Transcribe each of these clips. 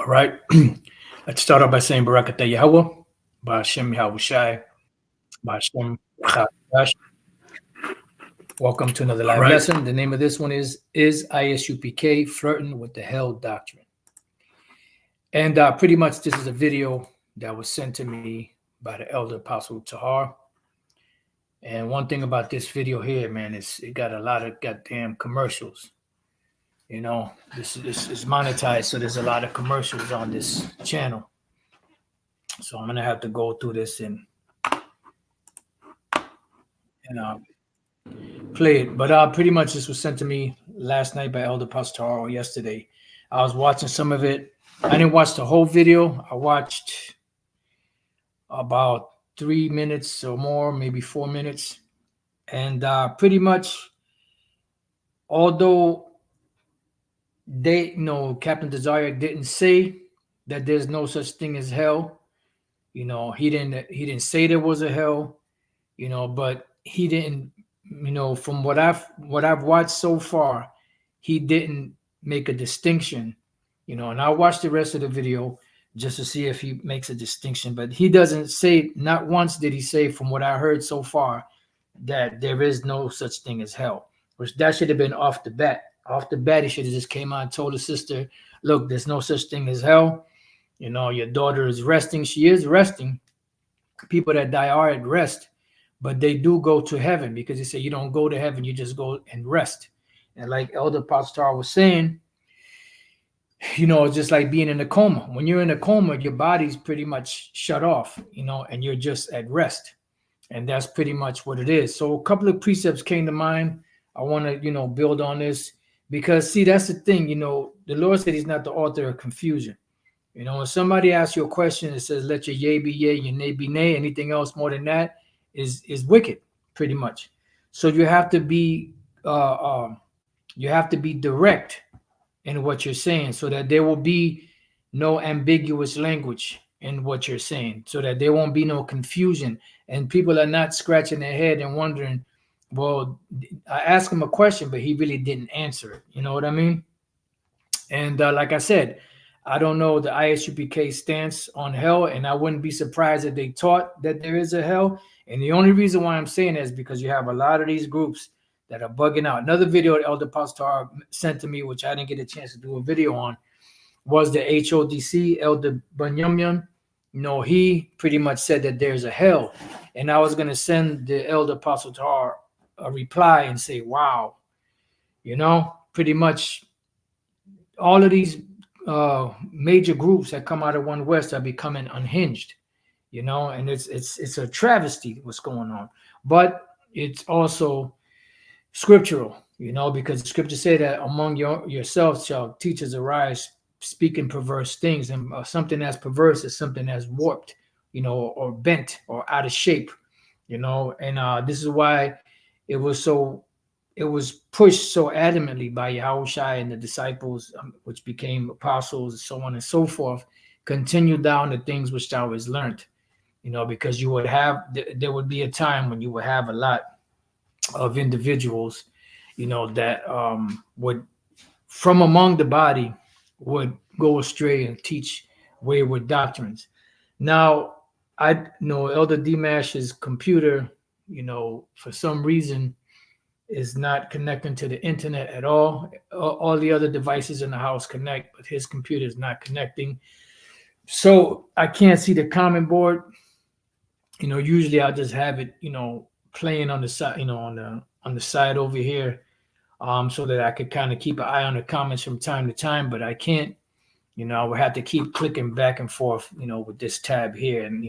All right. Let's start off by saying Barakatah Yahweh, Ba'ashem Yahushai, Ba'ashem Chadash. Welcome to another live lesson. The name of this one is I.S.U.P.K, Flirting with the Hell Doctrine. And pretty much this is a video that was sent to me by the Elder Apostle Tahar. And one thing about this video here, man, is it got a lot of goddamn commercials. You know, this is monetized, so there's a lot of commercials on this channel. So I'm gonna have to go through this and play it. But pretty much this was sent to me last night by Elder Pastor or yesterday. I was watching some of it. I didn't watch the whole video. I watched about 3 minutes or more, maybe 4 minutes. And pretty much, although they Captain Desire didn't say that there's no such thing as hell. He didn't say there was a hell, but he didn't, from what I've watched so far, he didn't make a distinction, and I watched the rest of the video just to see if he makes a distinction, but he doesn't say, not once did he say, from what I heard so far, that there is no such thing as hell, which that should have been off the bat. Off the bat, he should have just came out and told his sister, look, there's no such thing as hell. Your daughter is resting. She is resting. People that die are at rest, but they do go to heaven, because he said you don't go to heaven, you just go and rest. And like Elder Pastor was saying, it's just like being in a coma. When you're in a coma, your body's pretty much shut off, and you're just at rest. And that's pretty much what it is. So a couple of precepts came to mind. I want to, build on this, because see, that's the thing, the Lord said he's not the author of confusion. When somebody asks you a question, it says, let your yea be yea, your nay be nay. Anything else more than that is wicked, pretty much. So you have to be direct in what you're saying, so that there will be no ambiguous language in what you're saying, so that there won't be no confusion, and people are not scratching their head and wondering, well, I asked him a question, but he really didn't answer it. You know what I mean? And like I said, I don't know the I.S.U.P.K stance on hell, and I wouldn't be surprised if they taught that there is a hell. And the only reason why I'm saying that is because you have a lot of these groups that are bugging out. Another video that Elder Pastor sent to me, which I didn't get a chance to do a video on, was the HODC, Elder Bunyamyan. He pretty much said that there's a hell. And I was going to send the Elder Pastor a reply and say, wow, pretty much all of these major groups that come out of One West are becoming unhinged, and it's a travesty what's going on. But it's also scriptural, because the scripture say that among yourselves shall teachers arise, speaking perverse things, and something that's perverse is something that's warped, or bent or out of shape, and this is why it was pushed so adamantly by Yahushua and the disciples, which became apostles, and so on and so forth. Continue down the things which thou hast learned, because there would be a time when you would have a lot of individuals, that would, from among the body, would go astray and teach wayward doctrines. Now, I know Elder Dimash's computer, for some reason, is not connecting to the internet at all. All the other devices in the house connect, but his computer is not connecting. So I can't see the comment board. Usually I'll just have it, playing on the side, on the side over here, so that I could kind of keep an eye on the comments from time to time, but I can't. I would have to keep clicking back and forth, with this tab here, and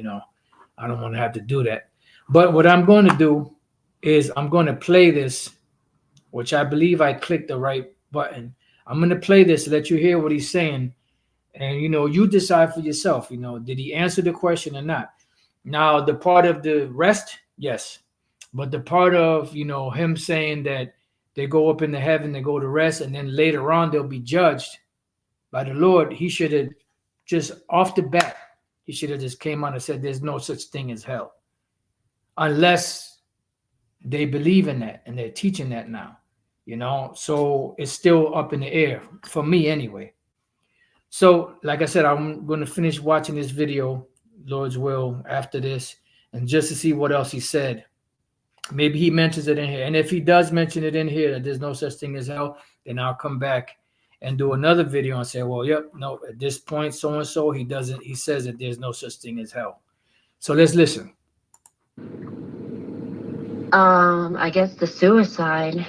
I don't want to have to do that. But what I'm going to do is I'm going to play this, which I believe I clicked the right button. I'm going to play this, let you hear what he's saying, and you decide for yourself. Did he answer the question or not? Now, the part of the rest, yes, but the part of him saying that they go up into heaven, they go to rest, and then later on they'll be judged by the Lord, he should have just off the bat, he should have just came on and said there's no such thing as hell, unless they believe in that and they're teaching that now, so it's still up in the air for me anyway. So, like I said, I'm going to finish watching this video, Lord's will, after this, and just to see what else he said. Maybe he mentions it in here. And if he does mention it in here that there's no such thing as hell, then I'll come back and do another video and say, well, yep, no, at this point, so and so, he says that there's no such thing as hell. So let's listen. I guess the suicide.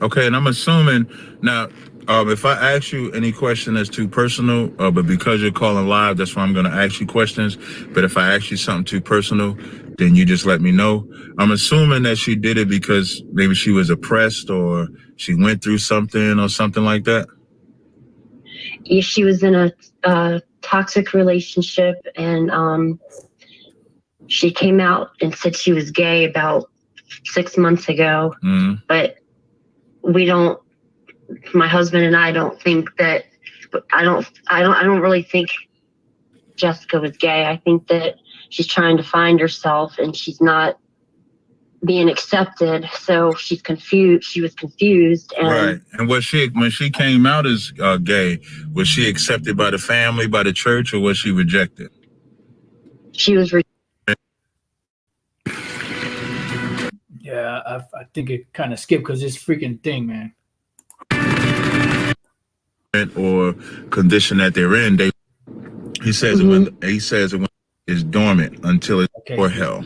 Okay, and I'm assuming now, if I ask you any question that's too personal, but because you're calling live, that's why I'm going to ask you questions. But if I ask you something too personal, then you just let me know. I'm assuming that she did it because maybe she was oppressed or she went through something or something like that. She was in a toxic relationship, and she came out and said she was gay about 6 months ago. Mm-hmm. But we don't. My husband and I don't think that. I don't really think Jessica was gay. I think that she's trying to find herself and she's not being accepted. So she's confused. She was confused. And right. And was she, when she came out as gay, was she accepted by the family, by the church, or was she rejected? She was Yeah, I think it kind of skipped because this freaking thing, man. Or condition that they're in, he says it when it's dormant until it's for hell.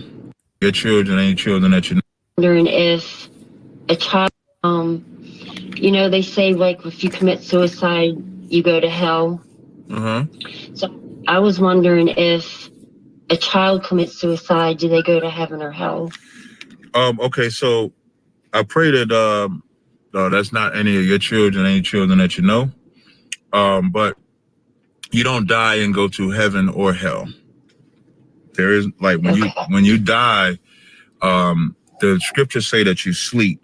Your children, any children that you know. Wondering if a child, they say like if you commit suicide, you go to hell. So I was wondering if a child commits suicide, do they go to heaven or hell? Okay, so I pray that that's not any of your children, any children that you know. But you don't die and go to heaven or hell. There is like when you die, the scriptures say that you sleep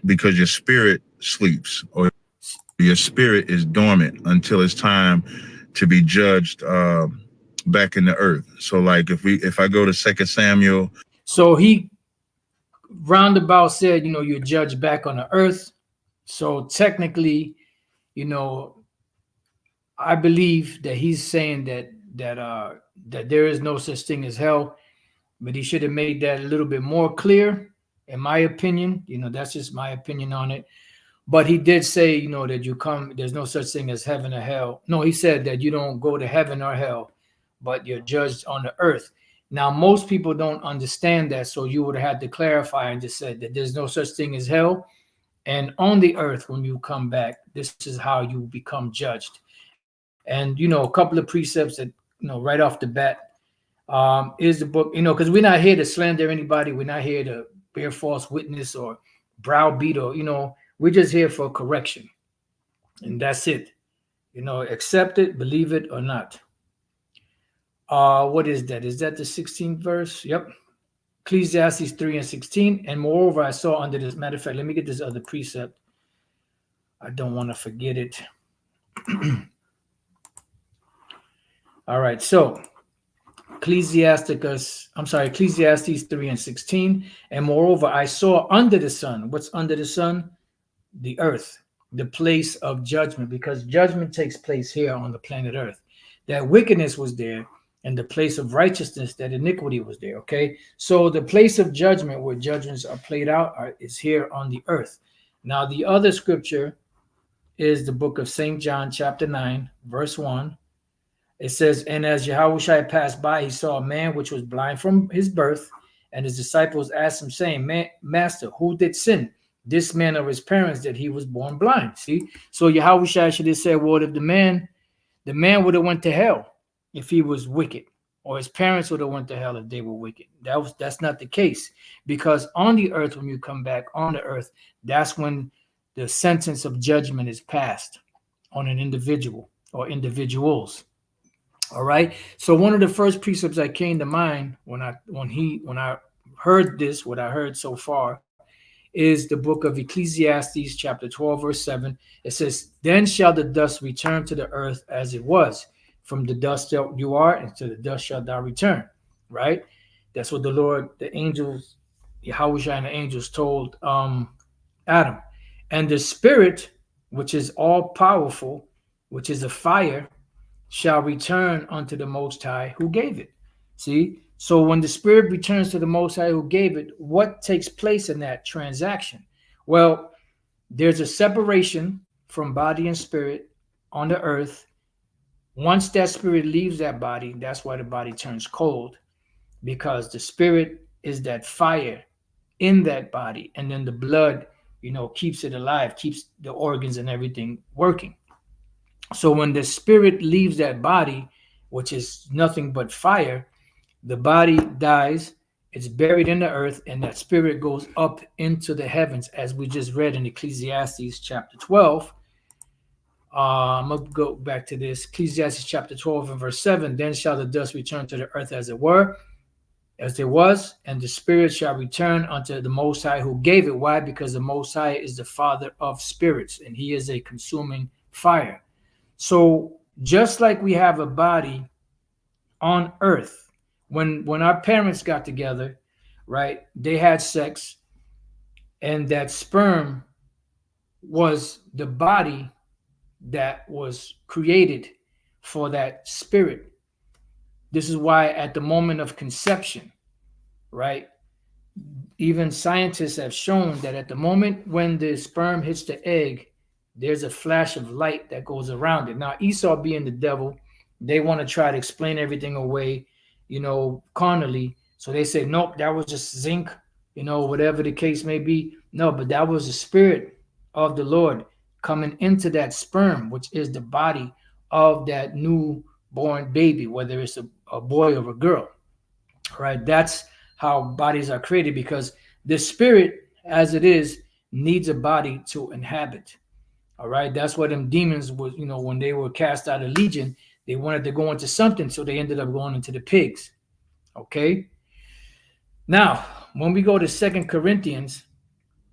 because your spirit sleeps, or your spirit is dormant until it's time to be judged back in the earth. So like if I go to 2 Samuel. So he roundabout said, you're judged back on the earth. So technically, I believe that he's saying that there is no such thing as hell, but he should have made that a little bit more clear, in my opinion. That's just my opinion on it. But he did say, that there's no such thing as heaven or hell. No, he said that you don't go to heaven or hell, but you're judged on the earth. Now, most people don't understand that, so you would have had to clarify and just said that there's no such thing as hell. And on the earth, when you come back, this is how you become judged. And, a couple of precepts that, right off the bat, is the book, because we're not here to slander anybody. We're not here to bear false witness or browbeat or, we're just here for correction. And that's it. Accept it, believe it or not. What is that? Is that the 16th verse? Yep. Ecclesiastes 3:16. And moreover, I saw under this, matter of fact, let me get this other precept. I don't want to forget it. All right. So Ecclesiastes 3:16. And moreover, I saw under the sun. What's under the sun? The earth, the place of judgment, because judgment takes place here on the planet earth. That wickedness was there, and the place of righteousness, that iniquity was there. Okay, so the place of judgment where judgments are played out is here on the earth. Now the other scripture is the book of St. John chapter 9 verse 1. It says, and as Yahushua passed by, he saw a man which was blind from his birth, and his disciples asked him, saying, Master, who did sin, this man or his parents, that he was born blind? See, so Yahushua should have said, well, if the man would have went to hell if he was wicked, or his parents would have went to hell if they were wicked. That's not the case, because on the earth, when you come back on the earth, that's when the sentence of judgment is passed on an individual or individuals. All right. So one of the first precepts that came to mind when I heard this, what I heard so far, is the book of Ecclesiastes chapter 12 verse 7. It says, then shall the dust return to the earth as it was. From the dust you are, and to the dust shall thou return. Right? That's what the Lord, the angels, Yahushua and the angels told Adam. And the spirit, which is all powerful, which is a fire, shall return unto the Most High who gave it. See? So when the spirit returns to the Most High who gave it, what takes place in that transaction? Well, there's a separation from body and spirit on the earth. Once that spirit leaves that body, that's why the body turns cold, because the spirit is that fire in that body, and then the blood, keeps it alive, keeps the organs and everything working. So when the spirit leaves that body, which is nothing but fire, the body dies, it's buried in the earth, and that spirit goes up into the heavens, as we just read in Ecclesiastes chapter 12. I'm going to go back to this. Ecclesiastes chapter 12 and verse 7. Then shall the dust return to the earth as it were, as it was, and the spirit shall return unto the Most High who gave it. Why? Because the Most High is the Father of spirits, and he is a consuming fire. So just like we have a body on earth, when our parents got together, right, they had sex, and that sperm was the body that was created for that spirit. This is why at the moment of conception, right, even scientists have shown that at the moment when the sperm hits the egg, there's a flash of light that goes around it. Now, Esau being the devil, they want to try to explain everything away, carnally. So they say, nope, that was just zinc, whatever the case may be. No, but that was the spirit of the Lord coming into that sperm, which is the body of that newborn baby, whether it's a boy or a girl, right? That's how bodies are created, because the spirit, as it is, needs a body to inhabit. All right, that's what them demons was, when they were cast out of Legion, they wanted to go into something, so they ended up going into the pigs. Okay. Now, when we go to 2 Corinthians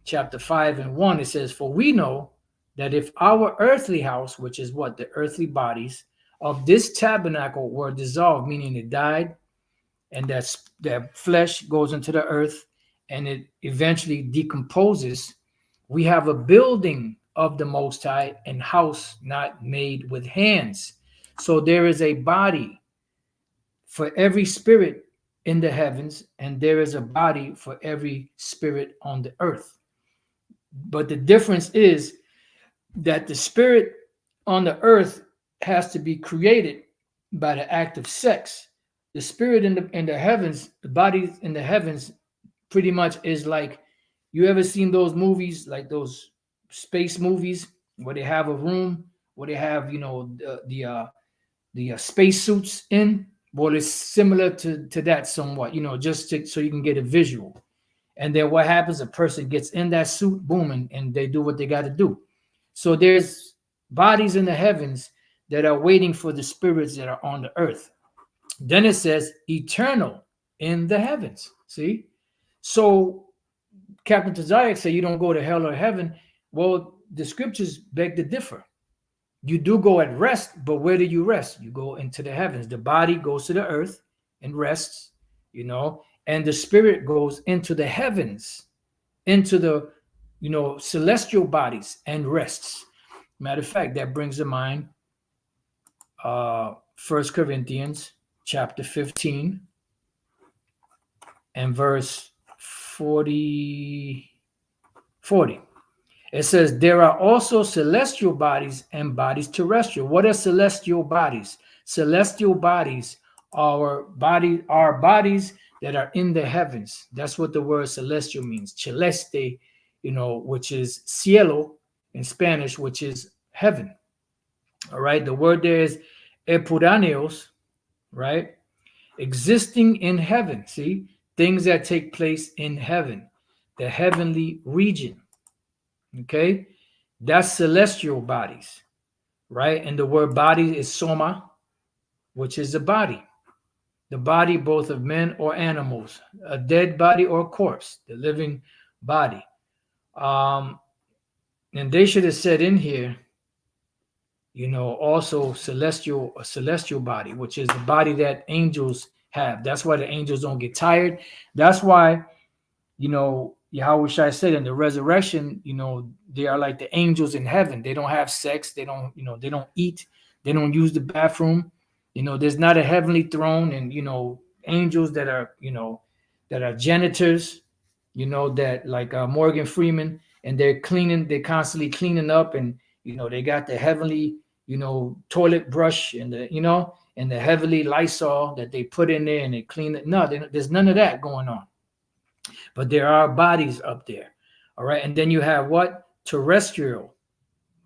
chapter 5 and 1, it says, for we know that if our earthly house, which is what? The earthly bodies of this tabernacle were dissolved, meaning it died, and that flesh goes into the earth and it eventually decomposes, we have a building of the Most High and house not made with hands. So there is a body for every spirit in the heavens, and there is a body for every spirit on the earth. But the difference is that the spirit on the earth has to be created by the act of sex. The spirit in the heavens, the body in the heavens, pretty much is like, you ever seen those movies, like those space movies where they have a room where they have the space suits in? Well, it's similar to that somewhat, so you can get a visual. And then what happens? A person gets in that suit, boom, and they do what they got to do. So there's bodies in the heavens that are waiting for the spirits that are on the earth. Then it says eternal in the heavens. See? So Captain Tazayak said you don't go to hell or heaven. Well, the scriptures beg to differ. You do go at rest, but where do you rest? You go into the heavens. The body goes to the earth and rests, and the spirit goes into the heavens, into the, celestial bodies and rests. Matter of fact, that brings to mind 1 Corinthians chapter 15 and verse 40. It says, there are also celestial bodies and bodies terrestrial. What are celestial bodies? Celestial bodies are bodies that are in the heavens. That's what the word celestial means. Celeste, which is cielo in Spanish, which is heaven. All right. The word there is epuraneos, right? Existing in heaven. See, things that take place in heaven, the heavenly region. Okay, that's celestial bodies, right? And the word body is soma, which is the body both of men or animals, a dead body or a corpse, the living body. And they should have said in here, also a celestial body, which is the body that angels have. That's why the angels don't get tired. That's why, Yahweh Shai said in the resurrection, they are like the angels in heaven. They don't have sex. They don't, they don't eat. They don't use the bathroom. There's not a heavenly throne, and angels that are that are janitors. That like Morgan Freeman, and they're constantly cleaning up, and they got the heavenly toilet brush and the heavenly Lysol that they put in there and they clean it. No, there's none of that going on. But there are bodies up there. All right. And then you have what? Terrestrial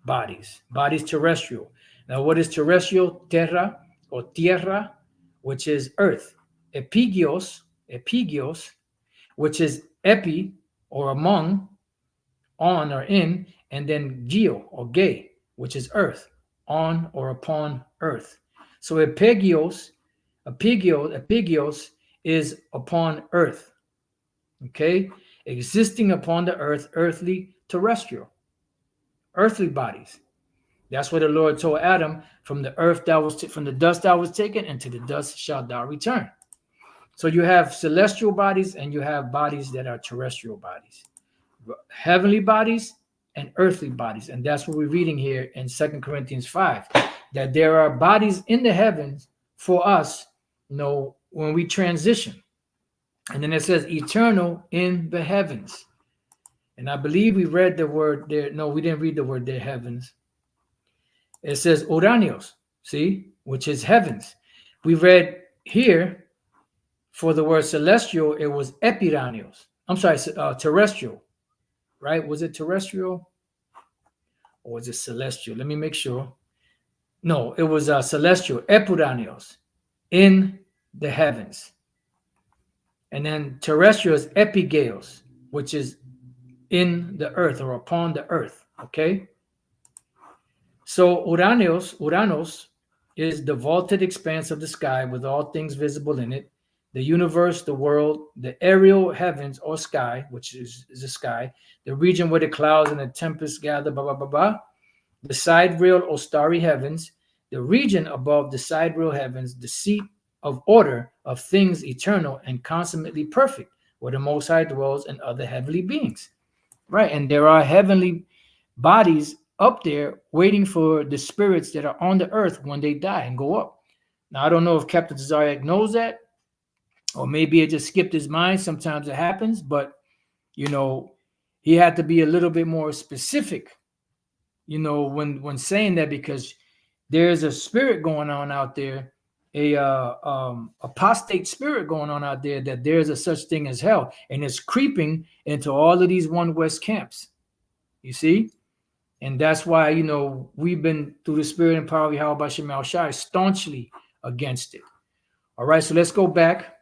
bodies terrestrial. Now, what is terrestrial? Terra or tierra, which is earth. Epigios, which is epi or among, on or in, and then geo or gay, which is earth, on or upon earth. So epigios is upon earth. Okay, existing upon the earth, earthly, terrestrial, earthly bodies. That's what the Lord told Adam: from the earth from the dust thou was taken, and to the dust shalt thou return. So you have celestial bodies and you have bodies that are terrestrial bodies, heavenly bodies and earthly bodies. And that's what we're reading here in 2 Corinthians 5, that there are bodies in the heavens for us, when we transition. And then it says eternal in the heavens. And I believe we read the word there. No, we didn't read the word there, heavens. It says uranios, see, which is heavens. We read here for the word celestial, it was epiranios. I'm sorry, terrestrial, right? Was it terrestrial or was it celestial? Let me make sure. No, it was celestial, epuranios, in the heavens. And then terrestrial is epigeos, which is in the earth or upon the earth. Okay. So Uranos is the vaulted expanse of the sky with all things visible in it, the universe, the world, the aerial heavens or sky, which is the sky, the region where the clouds and the tempests gather, blah, blah, blah, blah, the sidereal or starry heavens, the region above the sidereal heavens, the seat of order of things eternal and consummately perfect, where the Most High dwells and other heavenly beings. Right. And there are heavenly bodies up there waiting for the spirits that are on the earth when they die and go up. Now, I don't know if Captain Zaryak knows that, or maybe it just skipped his mind. Sometimes it happens, but, he had to be a little bit more specific, when saying that, because there's a spirit going on out there, a apostate spirit going on out there, that there's a such thing as hell, and it's creeping into all of these One West camps. You see? And that's why, we've been, through the spirit and power of Yahweh Shemal Shai, staunchly against it. All right, so let's go back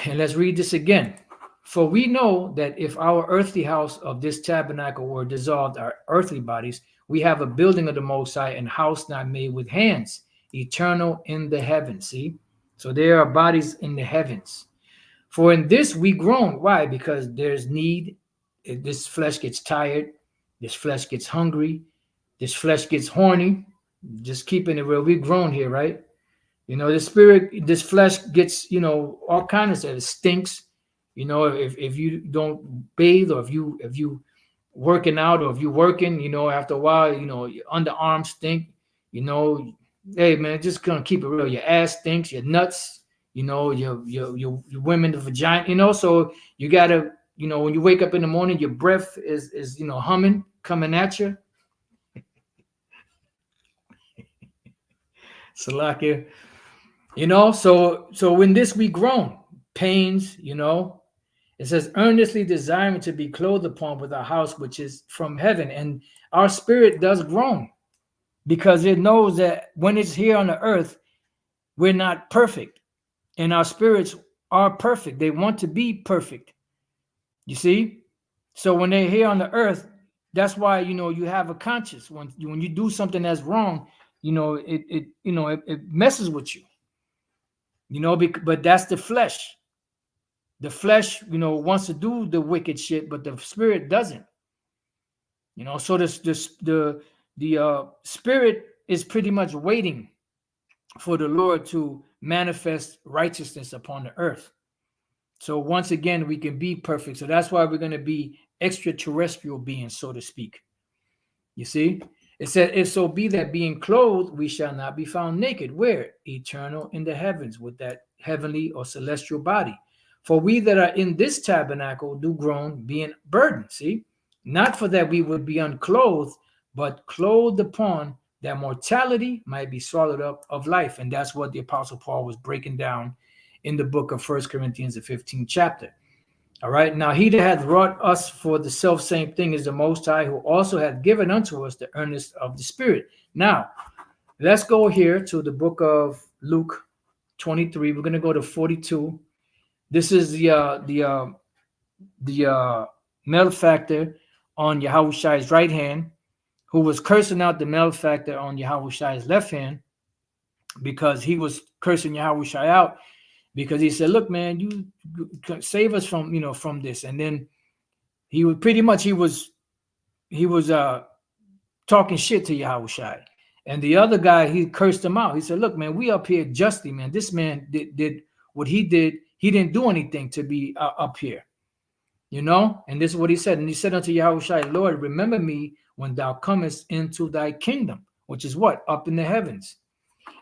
and let's read this again. For we know that if our earthly house of this tabernacle were dissolved, our earthly bodies, we have a building of the Most High and house not made with hands, eternal in the heavens. See? So there are bodies in the heavens. For in this we groan. Why? Because there's need. This flesh gets tired. This flesh gets hungry. This flesh gets horny. Just keeping it real. We groan here, right? The spirit, this flesh gets, all kinds of stuff. It stinks. If you don't bathe, or if you working out, or if you working, after a while, your underarms stink. Hey man, just gonna keep it real. Your ass stinks. Your nuts. Your women, the vagina. So you gotta. When you wake up in the morning, your breath is humming, coming at you. Salakia. So in this we groan, pains, it says earnestly desiring to be clothed upon with a house which is from heaven. And our spirit does groan because it knows that when it's here on the earth, we're not perfect. And our spirits are perfect. They want to be perfect. You see? So when they're here on the earth, that's why, you have a conscience. When you do something that's wrong, it messes with you. But that's the flesh. The flesh, wants to do the wicked shit, but the spirit doesn't. So the spirit is pretty much waiting for the Lord to manifest righteousness upon the earth. So once again, we can be perfect. So that's why we're going to be extraterrestrial beings, so to speak. You see? It said, if so be that being clothed, we shall not be found naked. Where? Eternal in the heavens, with that heavenly or celestial body. For we that are in this tabernacle do groan, being burdened. See? Not for that we would be unclothed, but clothed upon, that mortality might be swallowed up of life. And that's what the Apostle Paul was breaking down in the book of 1 Corinthians, the 15th chapter. All right. Now, he that hath wrought us for the self same thing is the Most High, who also hath given unto us the earnest of the Spirit. Now, let's go here to the book of Luke 23. We're going to go to 42. This is the malefactor on Yahweh's right hand, who was cursing out the malefactor on Yahweh's left hand, because he was cursing Yahweh out, because he said, look, man, you save us from, from this. And then he was pretty much, he was talking shit to Yahweh. And the other guy, he cursed him out. He said, look, man, we up here justly, man. This man did what he did. He didn't do anything to be up here, And this is what he said. And he said unto Yahweh, Lord, remember me when thou comest into thy kingdom, which is what? Up in the heavens.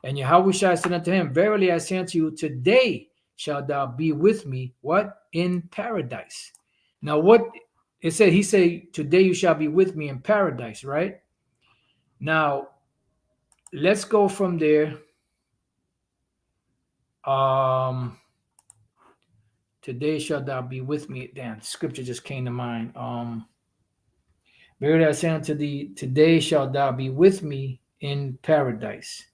And Yahweh said unto him, verily I say unto you, today shalt thou be with me, what? In paradise. Now what it said, he said, today you shall be with me in paradise, right? Now, let's go from there. Today shalt thou be with me. Damn, scripture just came to mind. Verily I say unto thee, today shalt thou be with me in paradise.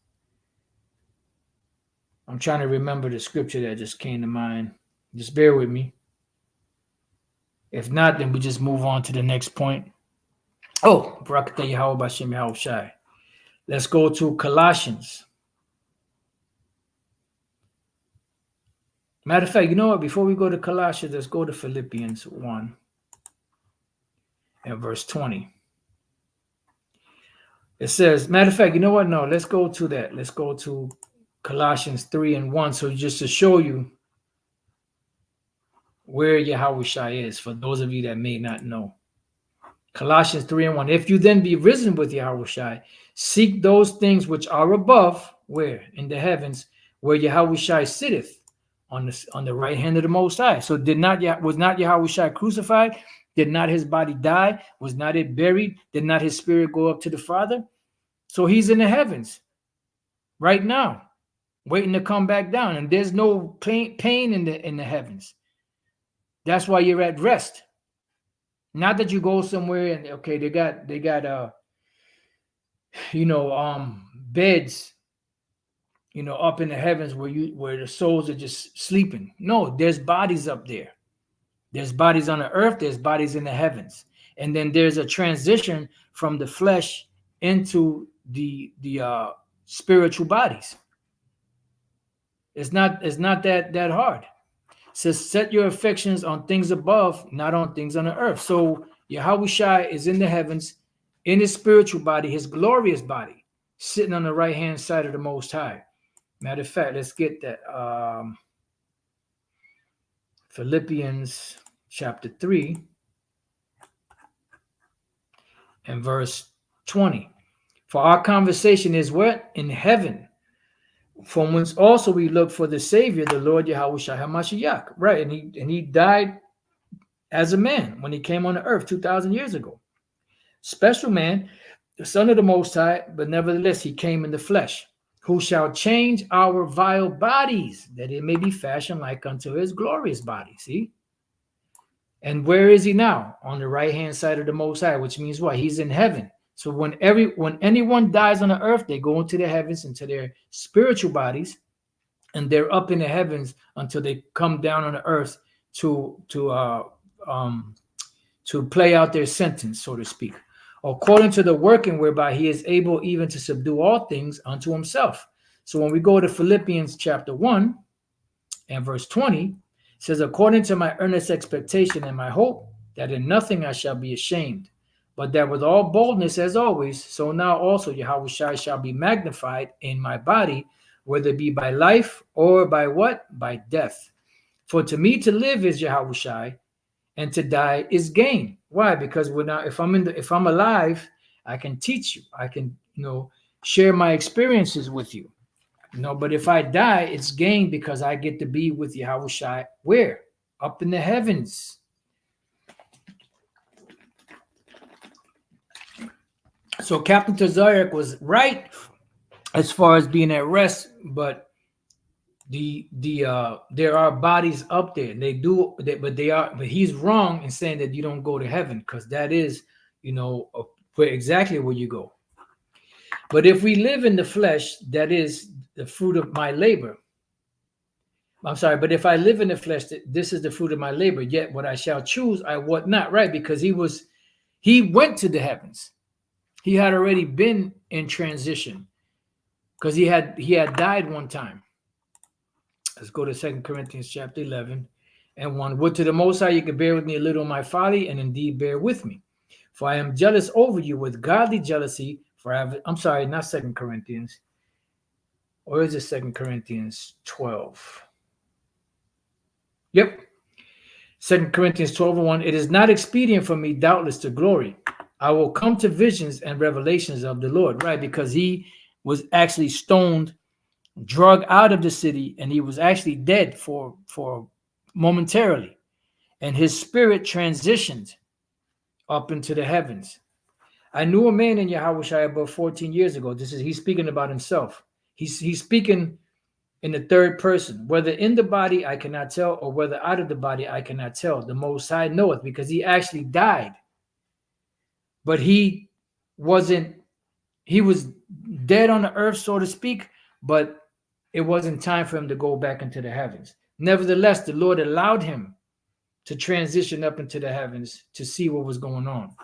I'm trying to remember the scripture that just came to mind. Just bear with me. If not, then we just move on to the next point. Oh, Barakatah Yahweh Bashem Yahweh Shai. Let's go to Colossians. Matter of fact, you know what? Before we go to Colossians, let's go to Philippians 1 and verse 20. It says, matter of fact, you know what? No, let's go to that. Let's go to Colossians 3 and 1. So just to show you where Yahweh is, for those of you that may not know. Colossians 3 and 1. If you then be risen with Yahweh, seek those things which are above, where? In the heavens, where Yahweh sitteth on the right hand of the Most High. So was not Yahweh crucified? Did not his body die? Was not it buried? Did not his spirit go up to the Father? So he's in the heavens right now, waiting to come back down. And there's no pain in the heavens. That's why you're at rest. Not that you go somewhere and okay, they got beds, up in the heavens where the souls are just sleeping. No, there's bodies up there. There's bodies on the earth, there's bodies in the heavens. And then there's a transition from the flesh into the spiritual bodies. It's not that hard. It says, set your affections on things above, not on things on the earth. So Yahweh is in the heavens, in his spiritual body, his glorious body, sitting on the right hand side of the Most High. Matter of fact, let's get that. Philippians chapter 3 and verse 20. For our conversation is what? In heaven, from whence also we look for the Savior, the Lord Yahweh HaMashiach. Right, and he died as a man when he came on the earth 2,000 years ago. Special man, the Son of the Most High, but nevertheless he came in the flesh, who shall change our vile bodies, that it may be fashioned like unto his glorious body. See? And where is he now? On the right-hand side of the Most High, which means what? He's in heaven. So when anyone dies on the earth, they go into the heavens, into their spiritual bodies, and they're up in the heavens until they come down on the earth to play out their sentence, so to speak, according to the working whereby he is able even to subdue all things unto himself. So when we go to Philippians chapter 1 and verse 20, it says, according to my earnest expectation and my hope, that in nothing I shall be ashamed, but that with all boldness as always, so now also Yahweh shall be magnified in my body, whether it be by life or by what? By death. For to me to live is Yahweh, and to die is gain. Why? Because if I'm alive I can teach you. I can, share my experiences with you. But if I die, it's gain because I get to be with Yahushua. Where? Up in the heavens. So Captain Tazariak was right as far as being at rest, but there are bodies up there. But he's wrong in saying that you don't go to heaven, because that is, where exactly where you go. But if we live in the flesh, that is the fruit of my labor. I'm sorry, but if I live in the flesh, this is the fruit of my labor. Yet what I shall choose, I what not. Right? Because he went to the heavens. He had already been in transition, because he had died one time. Let's go to 2 Corinthians chapter 11 and 1. Would to the Most High you could bear with me a little, my folly, and indeed bear with me. For I am jealous over you with godly jealousy. I'm sorry, not 2 Corinthians. Or is it 2 Corinthians 12? Yep. 2 Corinthians 12 and 1. It is not expedient for me, doubtless, to glory. I will come to visions and revelations of the Lord. Right? Because he was actually stoned, drug out of the city, and he was actually dead for momentarily, and his spirit transitioned up into the heavens. I knew a man in Yahushua about 14 years ago. He's speaking about himself. He's speaking in the third person. Whether in the body I cannot tell, or whether out of the body I cannot tell. The Most High knoweth, because he actually died, but he was dead on the earth, so to speak, but it wasn't time for him to go back into the heavens. Nevertheless, the Lord allowed him to transition up into the heavens to see what was going on.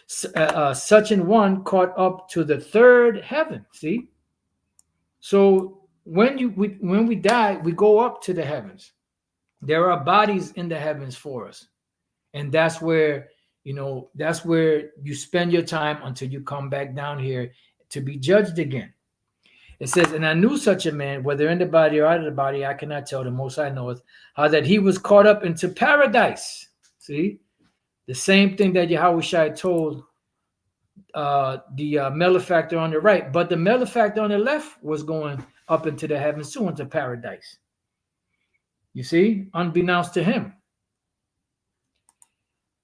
Such an one caught up to the third heaven. See? So when we die, we go up to the heavens. There are bodies in the heavens for us. And that's where, you spend your time until you come back down here to be judged again. It says, and I knew such a man, whether in the body or out of the body, I cannot tell, the Most High knoweth, how that he was caught up into paradise. See? The same thing that Yahushua told the malefactor on the right. But the malefactor on the left was going up into the heavens too, into paradise. You see? Unbeknownst to him.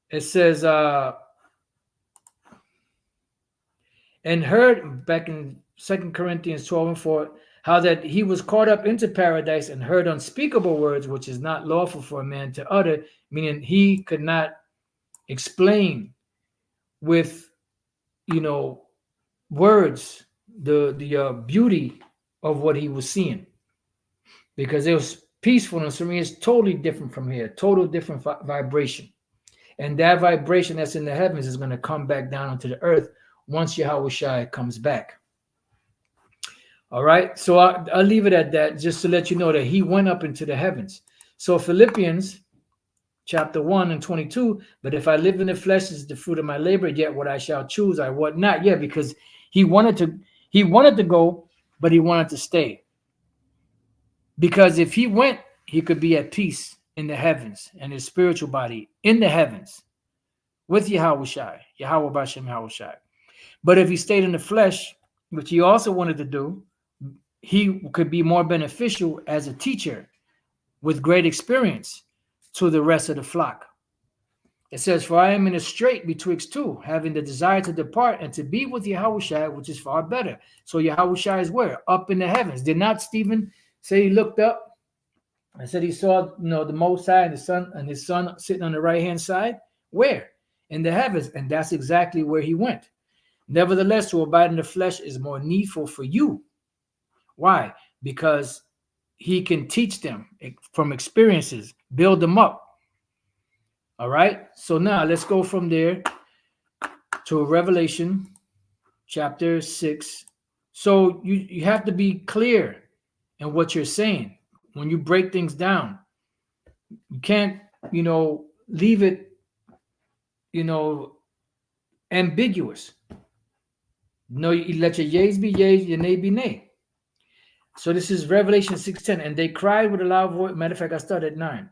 It says, and heard, back in 2 Corinthians 12 and 4, how that he was caught up into paradise and heard unspeakable words, which is not lawful for a man to utter, meaning he could not explain with, words, the beauty of what he was seeing, because it was peacefulness. For me, it's totally different from here, total different vibration. And that vibration that's in the heavens is going to come back down onto the earth once Yahushua comes back. All right. So I'll leave it at that, just to let you know that he went up into the heavens. So Philippians chapter 1 and 22, but if I live in the flesh, is the fruit of my labor, yet what I shall choose, I what not. Yeah, because he wanted to go, but he wanted to stay. Because if he went, he could be at peace in the heavens, and his spiritual body in the heavens with Yahushua, Yahweh Bashem Yahushua. But if he stayed in the flesh, which he also wanted to do, he could be more beneficial as a teacher with great experience to the rest of the flock. It says, for I am in a strait betwixt two, having the desire to depart and to be with Yahushua, which is far better. So Yahushua is where? Up in the heavens. Did not Stephen say he looked up and said he saw, the Most High and his son sitting on the right-hand side? Where? In the heavens. And that's exactly where he went. Nevertheless, to abide in the flesh is more needful for you. Why? Because he can teach them from experiences, build them up. All right. So now let's go from there to Revelation chapter 6. So you have to be clear in what you're saying when you break things down. You can't, leave it, ambiguous. No, you let your yeas be yeas, your nay be nay. So this is Revelation 6:10. And they cried with a loud voice. Matter of fact, I started at 9.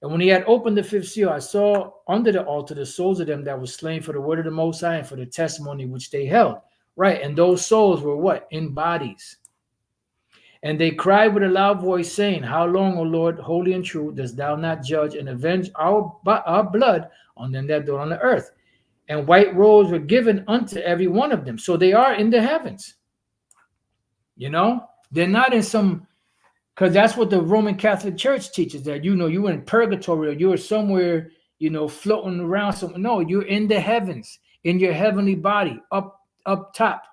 And when he had opened the fifth seal, I saw under the altar the souls of them that were slain for the word of the Most High and for the testimony which they held. Right. And those souls were what? In bodies. And they cried with a loud voice, saying, How long, O Lord, holy and true, dost thou not judge and avenge our blood on them that dwell on the earth? And white robes were given unto every one of them. So they are in the heavens. You know, they're not in some, because that's what the Roman Catholic Church teaches, that, you know, you were in purgatory or you were somewhere, you know, floating around. No, you're in the heavens, in your heavenly body, up top,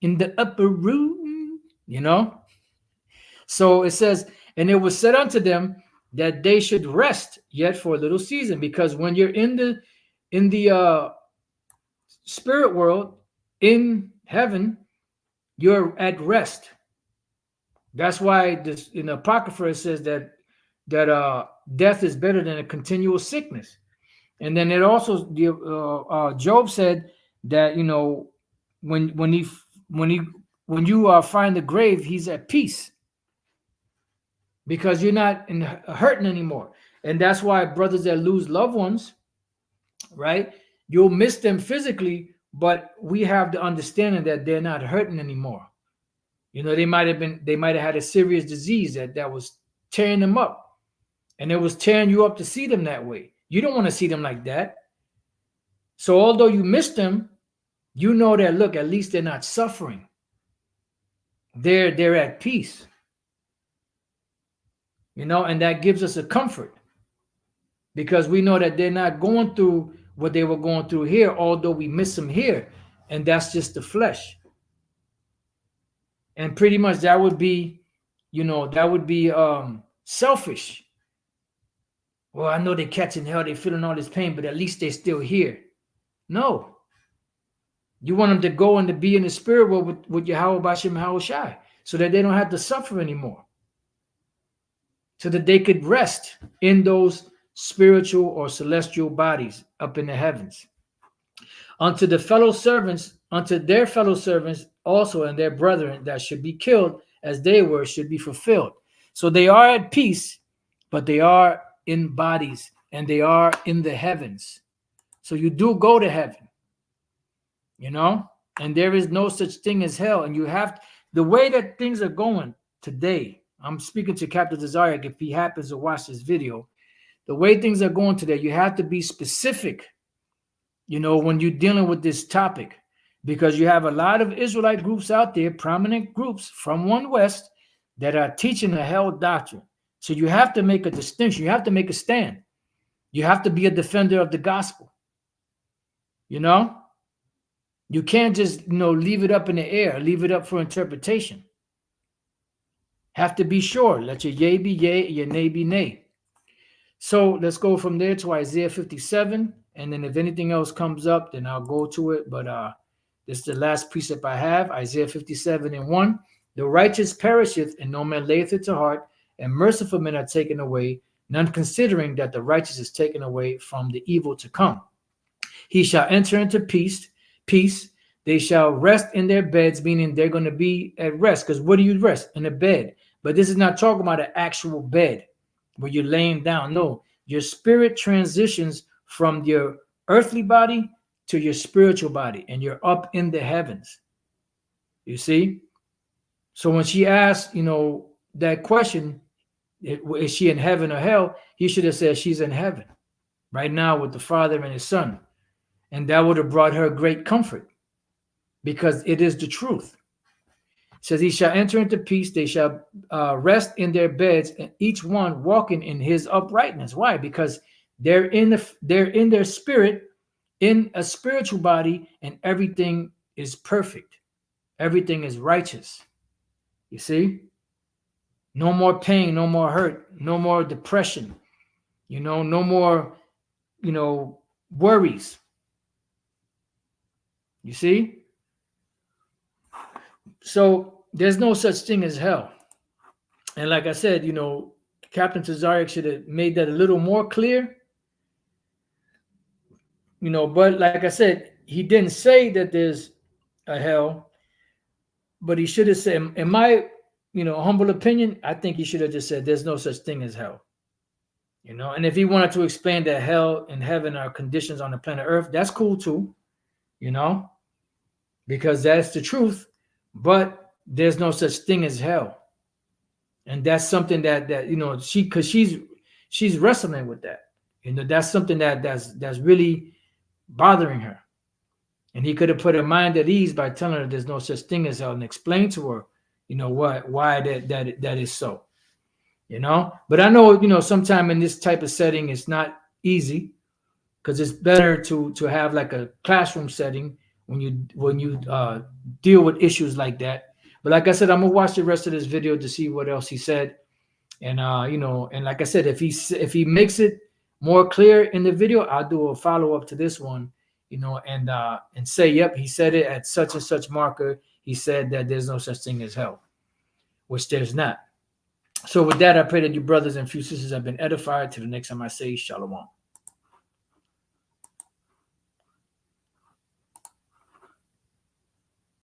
in the upper room, you know. So it says, and it was said unto them that they should rest yet for a little season, because when you're in the spirit world, in heaven, you're at rest. That's why this in the Apocrypha it says that death is better than a continual sickness. And then it also Job said that, you know, when you find the grave, he's at peace, because you're not hurting anymore. And that's why brothers that lose loved ones, right, you'll miss them physically, but we have the understanding that they're not hurting anymore. You know, they might have had a serious disease that was tearing them up, and it was tearing you up to see them that way. You don't want to see them like that. So although you miss them, you know that, look, at least they're not suffering. They're at peace. You know, and that gives us a comfort, because we know that they're not going through what they were going through here, although we miss them here, and that's just the flesh. And pretty much that would be, you know, selfish. Well, I know they're catching hell, they're feeling all this pain, but at least they're still here. No. You want them to go and to be in the spirit world with Yahweh Bashem Yahushai, so that they don't have to suffer anymore, so that they could rest in those spiritual or celestial bodies up in the heavens. Unto their fellow servants also, and their brethren that should be killed as they were, should be fulfilled. So they are at peace, but they are in bodies, and they are in the heavens. So you do go to heaven, you know, and there is no such thing as hell. And you have, the way that things are going today, I'm speaking to Captain Desire if he happens to watch this video. The way things are going today, you have to be specific, you know, when you're dealing with this topic, because you have a lot of Israelite groups out there, prominent groups from One West, that are teaching the hell doctrine. So you have to make a distinction. You have to make a stand. You have to be a defender of the gospel. You know, you can't just, you know, leave it up in the air, leave it up for interpretation. Have to be sure. Let your yea be yea, your nay be nay. So let's go from there to Isaiah 57. And then if anything else comes up, then I'll go to it. But this is the last precept I have, Isaiah 57:1. The righteous perisheth, and no man layeth it to heart, and merciful men are taken away, none considering that the righteous is taken away from the evil to come. He shall enter into peace. They shall rest in their beds, meaning they're going to be at rest. Because what do you rest? In a bed. But this is not talking about an actual bed where you're laying down. No, your spirit transitions from your earthly body to your spiritual body, and you're up in the heavens. You see? So when she asked, you know, that question, is she in heaven or hell? He should have said she's in heaven right now with the Father and his Son. And that would have brought her great comfort, because it is the truth. It says, he shall enter into peace. They shall rest in their beds, and each one walking in his uprightness. Why? Because they're in their spirit, in a spiritual body, and everything is perfect. Everything is righteous. You see? No more pain, no more hurt, no more depression, you know, no more, you know, worries. You see? So there's no such thing as hell. And like I said, you know, Captain Tazariak should have made that a little more clear. You know, but like I said, he didn't say that there's a hell, but he should have said, in my, you know, humble opinion, I think he should have just said there's no such thing as hell. You know, and if he wanted to explain that hell and heaven are conditions on the planet Earth, that's cool too, you know, because that's the truth. But there's no such thing as hell, and that's something that you know because she's wrestling with that. You know, that's something that's really bothering her, and he could have put her mind at ease by telling her there's no such thing as hell and explain to her, you know, why that is so. You know, but I know, you know, sometime in this type of setting it's not easy, because it's better to have like a classroom setting when you deal with issues like that. But like I said, I'm gonna watch the rest of this video to see what else he said, and you know, and like I said, if he makes it more clear in the video, I'll do a follow-up to this one, you know, and say, yep, he said it at such and such marker. He said that there's no such thing as hell, which there's not. So with that, I pray that you brothers and few sisters have been edified. To the next time I say, Shalom.